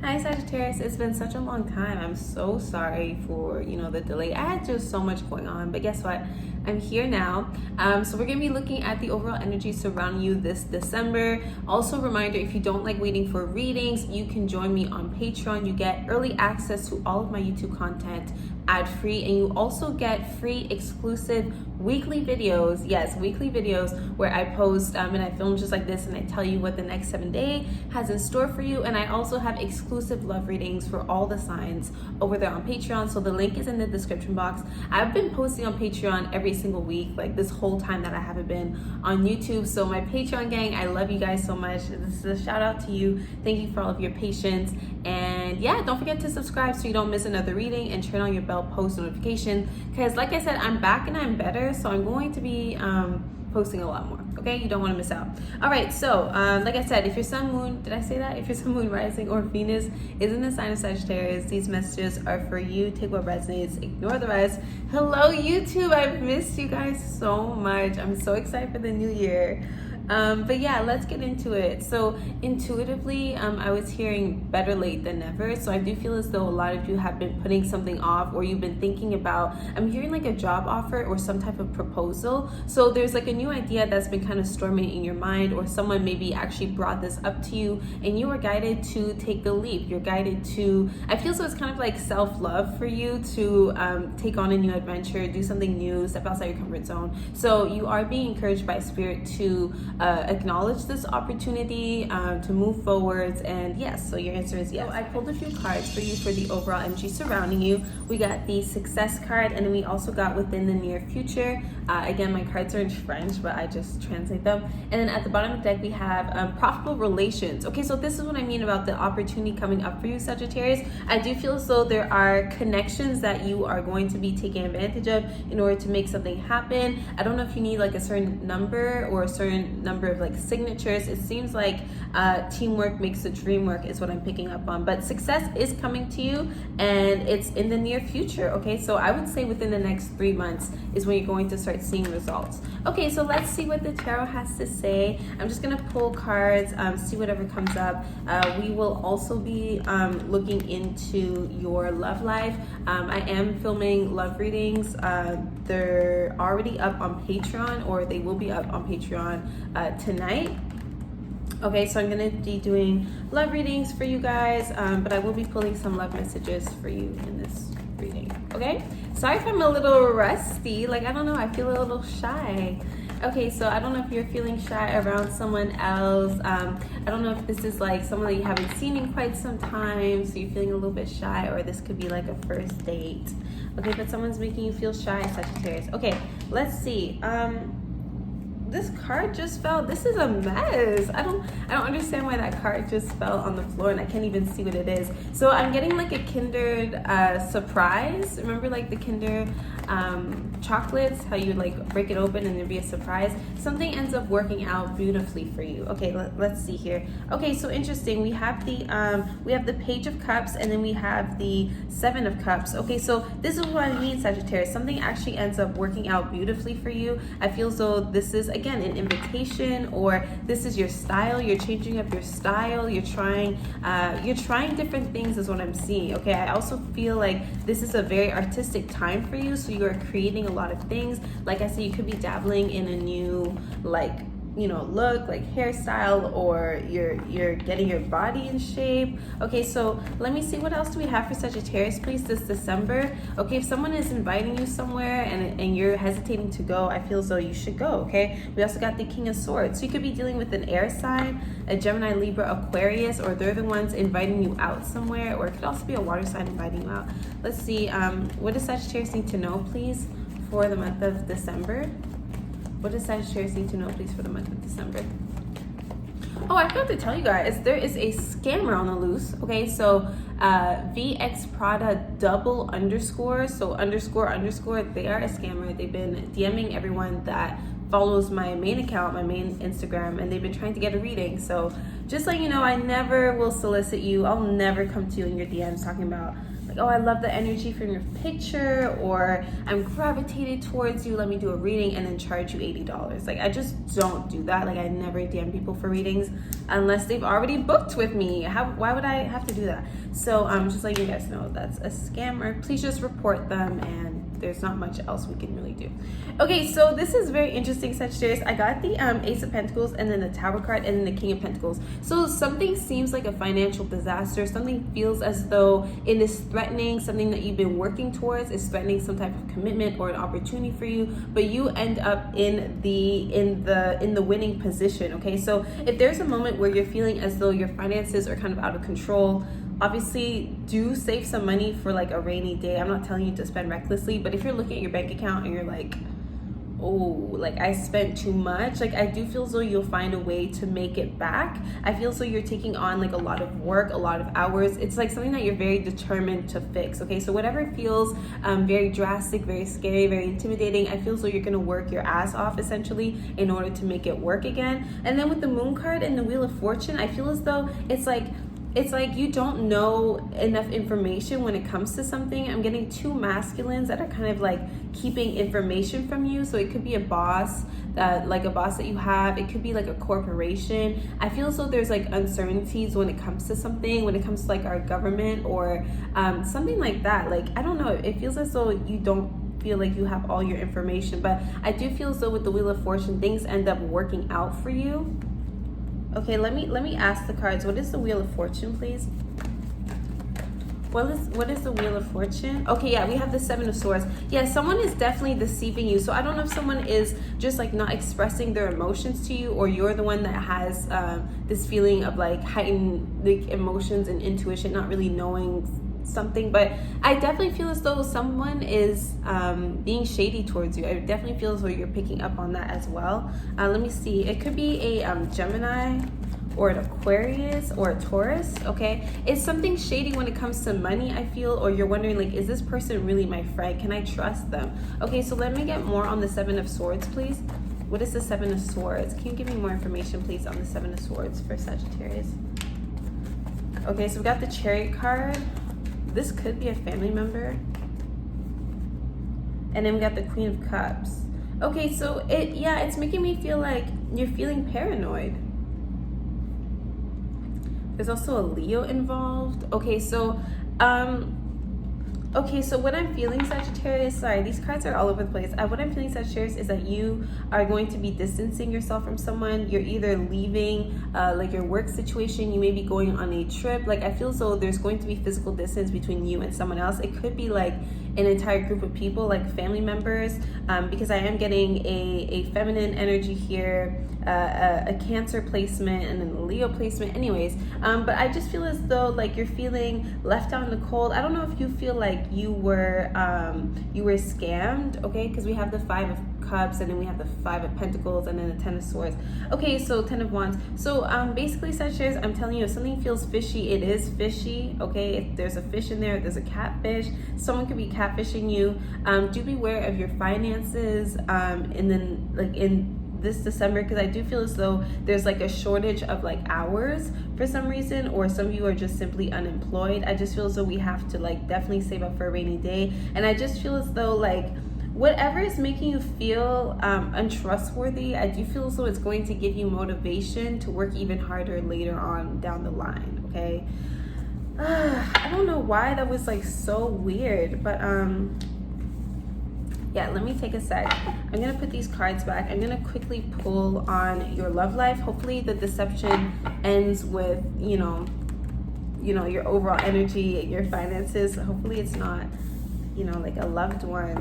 Hi Sagittarius, it's been such a long time. I'm so sorry for, the delay. I had just so much going on, but guess what? I'm here now. So we're gonna be looking at the overall energy surrounding you this December. Also, reminder, if you don't like waiting for readings, you can join me on Patreon. You get early access to all of my YouTube content ad-free, and you also get free exclusive weekly videos. Yes, weekly videos where I post and I film just like this, and I tell you what the next 7 day has in store for you. And I also have exclusive love readings for all the signs over there on Patreon. So the link is in the description box. I've been posting on Patreon every single week, like this whole time that I haven't been on YouTube. So my Patreon gang, I love you guys so much. This is a shout out to you. Thank you for all of your patience. And yeah, don't forget to subscribe so you don't miss another reading, and turn on your bell post notification, because like I said, I'm back and I'm better, so I'm going to be posting a lot more. Okay, you don't want to miss out. All right, so like I said, if your sun, moon, did I say that? If your sun, moon, rising, or Venus is in the sign of Sagittarius, these messages are for you. Take what resonates, ignore the rest. Hello YouTube, I've missed you guys so much. I'm so excited for the new year. But yeah, let's get into it. So intuitively, I was hearing better late than never. So I do feel as though a lot of you have been putting something off, or you've been thinking about, I'm hearing like a job offer or some type of proposal. So there's like a new idea that's been kind of storming in your mind, or someone maybe actually brought this up to you and you were guided to take the leap. You're guided to, I feel so it's kind of like self-love for you to take on a new adventure, do something new, step outside your comfort zone. So you are being encouraged by spirit to acknowledge this opportunity, to move forwards. And yes, so your answer is yes. So I pulled a few cards for you for the overall energy surrounding you. We got the success card, and then we also got within the near future. Again, my cards are in French, but I just translate them. And then at the bottom of the deck, we have profitable relations. Okay, so this is what I mean about the opportunity coming up for you, Sagittarius. I do feel as though there are connections that you are going to be taking advantage of in order to make something happen. I don't know if you need like a certain number or a certain number of like signatures. It seems like teamwork makes the dream work is what I'm picking up on. But success is coming to you, and it's in the near future. Okay, so I would say within the next 3 months is when you're going to start seeing results. Okay, so let's see what the tarot has to say. I'm just gonna pull cards, see whatever comes up. We will also be looking into your love life. I am filming love readings. They're already up on Patreon, or they will be up on Patreon tonight. Okay, so I'm gonna be doing love readings for you guys, but I will be pulling some love messages for you in this reading. Okay, sorry if I'm a little rusty. Like, I don't know, I feel a little shy. Okay, so I don't know if you're feeling shy around someone else. I don't know if this is like someone that you haven't seen in quite some time, so you're feeling a little bit shy, or this could be like a first date. Okay, but someone's making you feel shy, Sagittarius. Okay, let's see. This card just fell. This is a mess. I don't understand why that card just fell on the floor, and I can't even see what it is. So I'm getting like a Kinder surprise. Remember like the Kinder chocolates, how you like break it open and there'd be a surprise? Something ends up working out beautifully for you. Okay, let's see here. Okay, so interesting. We have the Page of Cups, and then we have the Seven of Cups. Okay, so this is what I mean, Sagittarius. Something actually ends up working out beautifully for you. I feel as though this is again an invitation, or this is your style. You're changing up your style. You're trying different things is what I'm seeing. Okay, I also feel like this is a very artistic time for you, so you are creating a lot of things. Like I said, you could be dabbling in a new look, like hairstyle, or you're getting your body in shape. Okay, so let me see, what else do we have for Sagittarius, please, this December? Okay, if someone is inviting you somewhere and you're hesitating to go, I feel as though you should go. Okay, we also got the King of Swords, so you could be dealing with an air sign, a Gemini, Libra, Aquarius, or they're the ones inviting you out somewhere, or it could also be a water sign inviting you out. Let's see, what does Sagittarius need to know, please, for the month of December? What does Sagittarius need to know, please, for the month of December? Oh, I forgot to tell you guys, there is a scammer on the loose. Okay, so VXPRADA __ so __, they are a scammer. They've been DMing everyone that follows my main account, my main Instagram, and they've been trying to get a reading. So just like, I never will solicit you. I'll never come to you in your DMs talking about like, oh, I love the energy from your picture, or I'm gravitated towards you, let me do a reading, and then charge you $80. Like, I just don't do that. Like, I never DM people for readings unless they've already booked with me. Why would I have to do that? So just letting you guys know, that's a scammer. Please just report them, and there's not much else we can really do. Okay, so this is very interesting, Sagittarius. I got the Ace of Pentacles, and then the Tower card, and then the King of Pentacles. So something seems like a financial disaster. Something feels as though it is threatening something that you've been working towards, is threatening some type of commitment or an opportunity for you, but you end up in the winning position. Okay, so if there's a moment where you're feeling as though your finances are kind of out of control, obviously do save some money for like a rainy day. I'm not telling you to spend recklessly, but if you're looking at your bank account and you're like, oh, like I spent too much, like I do feel as though you'll find a way to make it back. I feel as though you're taking on like a lot of work, a lot of hours. It's like something that you're very determined to fix. Okay, so whatever feels very drastic, very scary, very intimidating, I feel as though you're gonna work your ass off essentially in order to make it work again. And then with the Moon card and the Wheel of Fortune, I feel as though it's like you don't know enough information when it comes to something. I'm getting two masculines that are kind of like keeping information from you. So it could be a boss that you have. It could be like a corporation. I feel as though there's like uncertainties when it comes to something, when it comes to like our government or something like that. Like, I don't know, it feels as though you don't feel like you have all your information, but I do feel as though with the Wheel of Fortune, things end up working out for you. Okay, let me ask the cards. What is the Wheel of Fortune, please? What is the Wheel of Fortune? Okay, yeah, we have the Seven of Swords. Yeah, someone is definitely deceiving you. So I don't know if someone is just like not expressing their emotions to you, or you're the one that has this feeling of like heightened like emotions and intuition, not really knowing something. But I definitely feel as though someone is being shady towards you. I definitely feel as though you're picking up on that as well. Let me see. It could be a Gemini or an Aquarius or a Taurus. Okay, it's something shady when it comes to money, I feel, or you're wondering like, is this person really my friend? Can I trust them? Okay, so let me get more on the Seven of Swords, please. What is the Seven of Swords? Can you give me more information, please, on the Seven of Swords for Sagittarius? Okay, so we got the Chariot card. This could be a family member. And then we got the Queen of Cups. Okay, so it's making me feel like you're feeling paranoid. There's also a Leo involved. Okay, so what I'm feeling, Sagittarius, sorry, these cards are all over the place. What I'm feeling, Sagittarius, is that you are going to be distancing yourself from someone. You're either leaving like your work situation, you may be going on a trip. Like, I feel as though there's going to be physical distance between you and someone else. It could be like an entire group of people, like family members, because I am getting a feminine energy here, a Cancer placement, and then a Leo placement anyways. But I just feel as though like you're feeling left out in the cold. I don't know if you feel like you were scammed, okay, because we have the Five of Cups, and then we have the Five of Pentacles, and then the Ten of Swords. Okay, so Ten of Wands. So basically, Sagittarius, I'm telling you, if something feels fishy, it is fishy. Okay, if there's a fish in there, there's a catfish. Someone could be catfishing you. Do beware of your finances, and then like in this December, because I do feel as though there's like a shortage of like hours for some reason, or some of you are just simply unemployed. I just feel as though we have to like definitely save up for a rainy day. And I just feel as though like whatever is making you feel untrustworthy, I do feel as though it's going to give you motivation to work even harder later on down the line. Okay, I don't know why that was like so weird, but yeah, let me take a sec. I'm gonna put these cards back. I'm gonna quickly pull on your love life. Hopefully the deception ends with, you know, your overall energy, your finances. Hopefully it's not, like a loved one.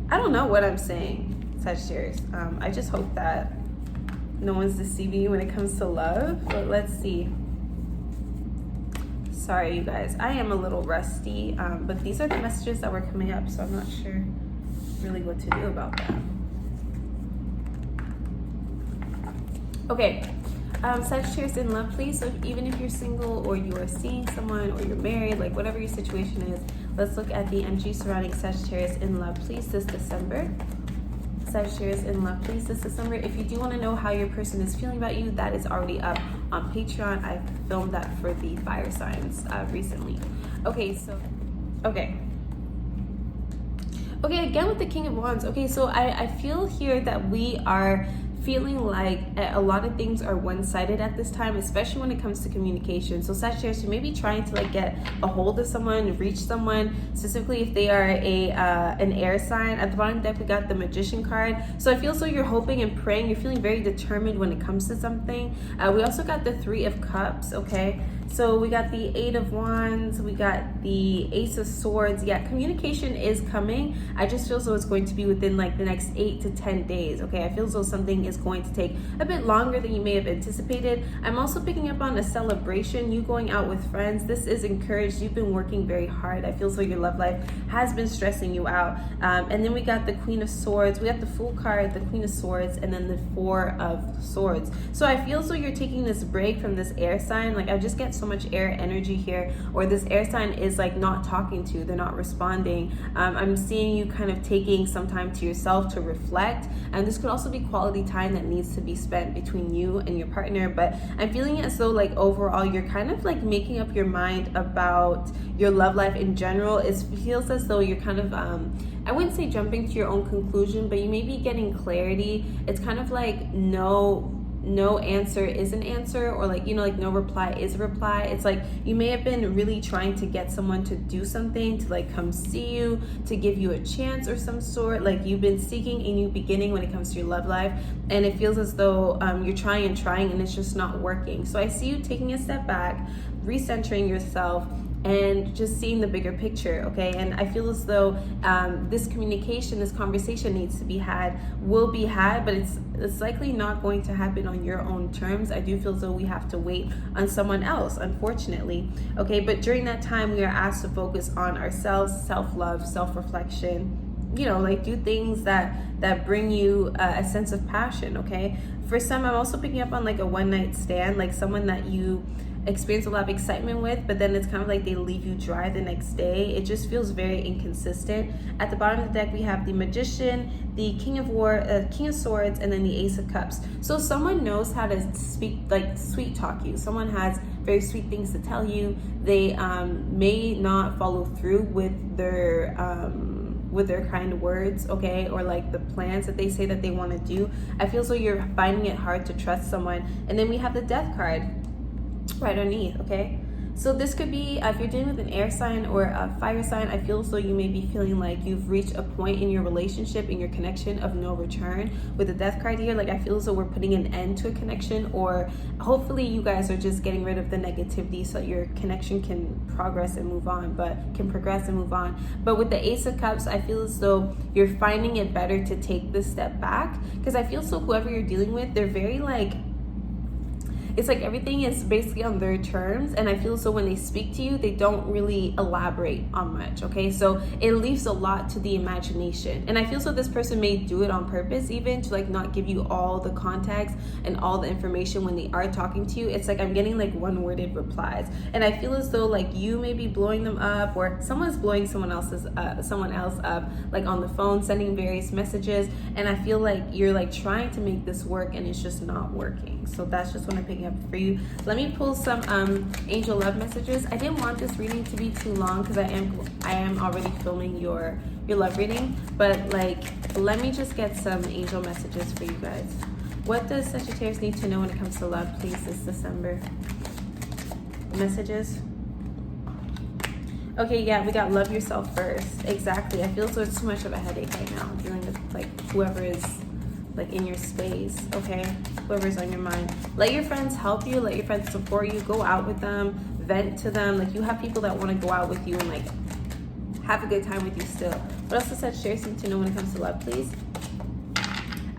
I don't know what I'm saying, Sagittarius. I just hope that no one's deceiving you when it comes to love, but let's see. Sorry, you guys, I am a little rusty, but these are the messages that were coming up, so I'm not sure really what to do about that. Okay, Sagittarius in love, please. So even if you're single, or you are seeing someone, or you're married, like whatever your situation is, let's look at the energy surrounding Sagittarius in love, please, this December. Sagittarius in love, please, this December. If you do want to know how your person is feeling about you, that is already up on Patreon. I filmed that for the fire signs recently. Okay, again with the King of Wands. Okay, so I feel here that we are feeling like a lot of things are one-sided at this time, especially when it comes to communication. So Sagittarius, you may be trying to like get a hold of someone, reach someone, specifically if they are an air sign. At the bottom of the deck, we got the Magician card. So I feel so you're hoping and praying. You're feeling very determined when it comes to something. We also got the Three of Cups, okay? So we got the Eight of Wands, we got the Ace of Swords. Yeah, communication is coming. I just feel so it's going to be within like the next 8 to 10 days, okay? I feel so something is going to take a bit longer than you may have anticipated. I'm also picking up on a celebration, you going out with friends. This is encouraged. You've been working very hard. I feel so your love life has been stressing you out. And then we got the Queen of Swords, we got the Fool card, the Queen of Swords, and then the Four of Swords. So I feel so you're taking this break from this air sign. Like I just get so much air energy here, or this air sign is like not talking to you, they're not responding. I'm seeing you kind of taking some time to yourself to reflect, and this could also be quality time that needs to be spent between you and your partner. But I'm feeling as though like overall you're kind of like making up your mind about your love life in general. It feels as though you're kind of I wouldn't say jumping to your own conclusion, but you may be getting clarity. It's kind of like no answer is an answer, or like, you know, like no reply is a reply. It's like you may have been really trying to get someone to do something, to like come see you, to give you a chance or some sort. Like you've been seeking a new beginning when it comes to your love life, and it feels as though you're trying and it's just not working. So I see you taking a step back, recentering yourself, and just seeing the bigger picture, okay? And I feel as though this communication, this conversation needs to be had, will be had, but it's likely not going to happen on your own terms. I do feel as though we have to wait on someone else, unfortunately, okay? But during that time, we are asked to focus on ourselves, self-love, self-reflection, you know, like do things that bring you a sense of passion, okay? For some, I'm also picking up on like a one-night stand, like someone that you experience a lot of excitement with, but then it's kind of like they leave you dry the next day. It just feels very inconsistent. At the bottom of the deck, we have the Magician, the King of Swords, and then the Ace of Cups. So someone knows how to speak, like sweet talk you. Someone has very sweet things to tell you. They may not follow through with their kind words, okay, or like the plans that they say that they want to do. I feel so you're finding it hard to trust someone. And then we have the Death card right underneath, okay? So this could be, if you're dealing with an air sign or a fire sign, I feel so you may be feeling like you've reached a point in your relationship, in your connection of no return. With the Death card here, like I feel as though we're putting an end to a connection, or hopefully you guys are just getting rid of the negativity so that your connection can progress and move on, but with the Ace of Cups, I feel as though you're finding it better to take this step back, because I feel so whoever you're dealing with, they're very like, it's like everything is basically on their terms, and I feel so when they speak to you, they don't really elaborate on much, okay? So it leaves a lot to the imagination, and I feel so this person may do it on purpose, even to like not give you all the context and all the information when they are talking to you. It's like I'm getting like one-worded replies, and I feel as though like you may be blowing them up, or someone's blowing someone else up, like on the phone, sending various messages, and I feel like you're like trying to make this work and it's just not working. So that's just what I'm picking up for you. Let me pull some angel love messages. I didn't want this reading to be too long because I am already filming your love reading, but like let me just get some angel messages for you guys. What does Sagittarius need to know when it comes to love, please, this December? Messages. Okay, yeah, we got love yourself first. Exactly. I feel so it's too much of a headache right now dealing with like whoever is like in your space, okay? Whoever's on your mind. Let your friends help you, let your friends support you, go out with them, vent to them. Like you have people that want to go out with you and like have a good time with you still. What else does Sagittarius need to know when it comes to love, please?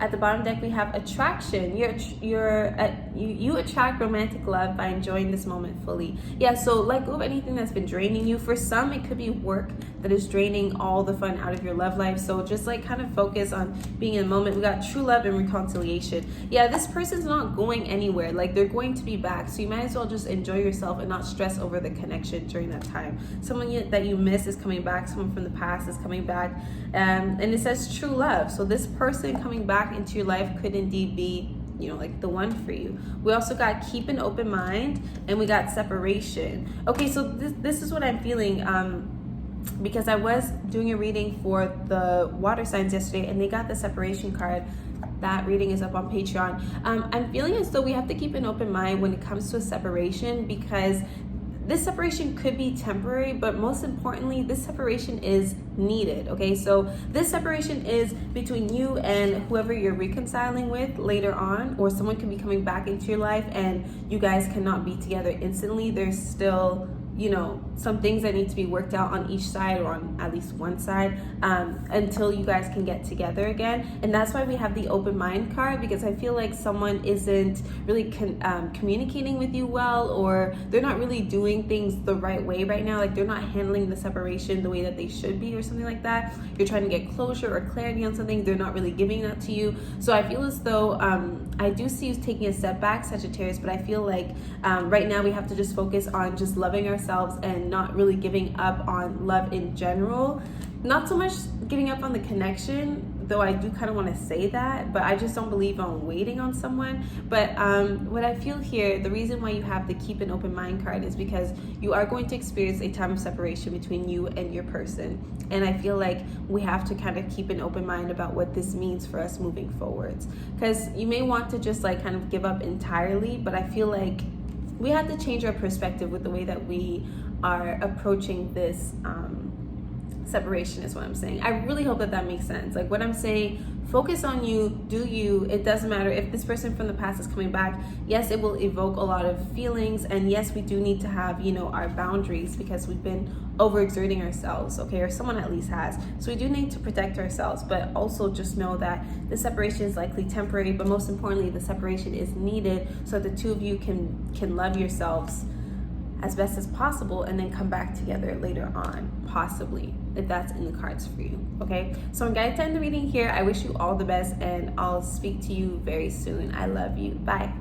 At the bottom deck, we have attraction. You attract romantic love by enjoying this moment fully. Yeah, so let go of anything that's been draining you. For some, it could be work that is draining all the fun out of your love life. So just like kind of focus on being in the moment. We got true love and reconciliation. Yeah, this person's not going anywhere. Like they're going to be back. So you might as well just enjoy yourself and not stress over the connection during that time. Someone that you miss is coming back. Someone from the past is coming back. And it says true love. So this person coming back into your life could indeed be you know, like the one for you. We also got keep an open mind, and we got separation. Okay, so this is what I'm feeling. Because I was doing a reading for the water signs yesterday, and they got the separation card. That reading is up on Patreon. I'm feeling as though we have to keep an open mind when it comes to a separation, because this separation could be temporary, but most importantly, this separation is needed, okay? So this separation is between you and whoever you're reconciling with later on, or someone can be coming back into your life and you guys cannot be together instantly. There's still, you know, some things that need to be worked out on each side, or on at least one side, until you guys can get together again. And that's why we have the open mind card, because I feel like someone isn't really communicating with you well, or they're not really doing things the right way right now. Like they're not handling the separation the way that they should be, or something like that. You're trying to get closure or clarity on something, they're not really giving that to you. So I feel as though I do see you taking a step back, Sagittarius, but I feel like right now we have to just focus on just loving ourselves and not really giving up on love in general. Not so much giving up on the connection, though I do kind of want to say that, but I just don't believe on waiting on someone. But what I feel here, the reason why you have the keep an open mind card is because you are going to experience a time of separation between you and your person. And I feel like we have to kind of keep an open mind about what this means for us moving forwards. Because you may want to just like kind of give up entirely, but I feel like we have to change our perspective with the way that we are approaching this separation, is what I'm saying. I really hope that makes sense. Like what I'm saying, focus on you, do you. It doesn't matter if this person from the past is coming back. Yes, it will evoke a lot of feelings, and yes, we do need to have, you know, our boundaries, because we've been overexerting ourselves, okay, or someone at least has. So we do need to protect ourselves, but also just know that the separation is likely temporary, but most importantly, the separation is needed so that the two of you can love yourselves as best as possible, and then come back together later on, possibly, if that's in the cards for you, okay? So I'm going to end the reading here. I wish you all the best, and I'll speak to you very soon. I love you. Bye.